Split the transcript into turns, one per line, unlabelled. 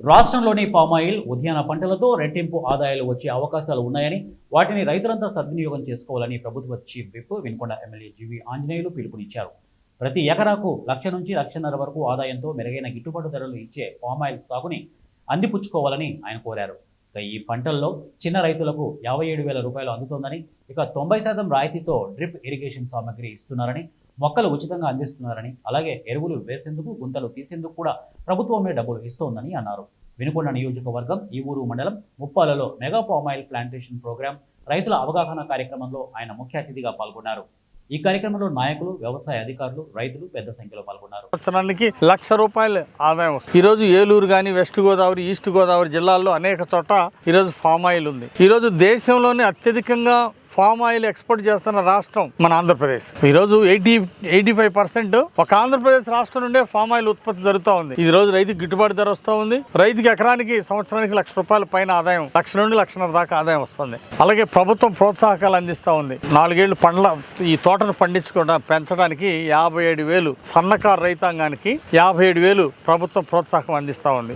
రాష్ట్రంలోని పామాయిల్, ఉద్యాన పంటలతో రెట్టింపు ఆదాయాలు వచ్చే అవకాశాలు ఉన్నాయని, వాటిని రైతులంతా సద్వినియోగం చేసుకోవాలని ప్రభుత్వ chief whip Vinukonda MLA GV Anjaneyulu పిలుపునిచ్చారు. ప్రతి ఎకరాకు 1,00,000 నుంచి 1,50,000 వరకు ఆదాయంతో మెరుగైన గిట్టుబాటు ధరలు ఇచ్చే పామాయిల్ సాగుని అందిపుచ్చుకోవాలని ఆయన కోరారు. ఇక ఈ పంటల్లో చిన్న రైతులకు 57,000 రూపాయలు అందుతోందని, ఇక 90% రాయితీతో డ్రిప్ ఇరిగేషన్ సామగ్రి ఇస్తున్నారని, మొక్కలు ఉచితంగా అందిస్తున్నారని, అలాగే ఎరువులు వేసేందుకు, గుంతలు తీసేందుకు కూడా ప్రభుత్వమే డబ్బులు ఇస్తోందని అన్నారు. వినుకొండ నియోజకవర్గం ఈవూరు మండలం ముప్పాలలో మెగా పామాయిల్ ప్లాంటేషన్ ప్రోగ్రాం రైతుల అవగాహన కార్యక్రమంలో ఆయన ముఖ్య అతిథిగా పాల్గొన్నారు. ఈ కార్యక్రమంలో నాయకులు, వ్యవసాయ అధికారులు, రైతులు పెద్ద సంఖ్యలో పాల్గొన్నారు.
సంవత్సరానికి ₹1,00,000 ఆదాయం వస్తుంది. ఈరోజు ఏలూరు కానీ, వెస్ట్ గోదావరి, ఈస్ట్ గోదావరి జిల్లాల్లో అనేక చోట్ల ఈరోజు ఫామ్ ఆయిల్ ఉంది. ఈరోజు దేశంలోనే అత్యధికంగా ఫామ్ ఆయిల్ ఎక్స్పోర్ట్ చేస్తున్న రాష్ట్రం మన ఆంధ్రప్రదేశ్. ఈరోజు 85% ఒక ఆంధ్రప్రదేశ్ రాష్ట్రం నుండే ఫామ్ ఆయిల్ ఉత్పత్తి జరుగుతూ ఉంది. ఈ రోజు రైతుకి గిట్టుబాటు ధర వస్తూ ఉంది. రైతుకి ఎకరానికి సంవత్సరానికి ₹1,00,000 పైన ఆదాయం, 1,00,000 నుండి 1,50,000 దాకా ఆదాయం వస్తుంది. అలాగే ప్రభుత్వం ప్రోత్సాహకాలు అందిస్తూ ఉంది. 4 ఏళ్ళు పండ్ల ఈ తోటను పెంచడానికి 57,000 సన్నకారు రైతాంగానికి 57,000 ప్రభుత్వం ప్రోత్సాహం అందిస్తూ ఉంది.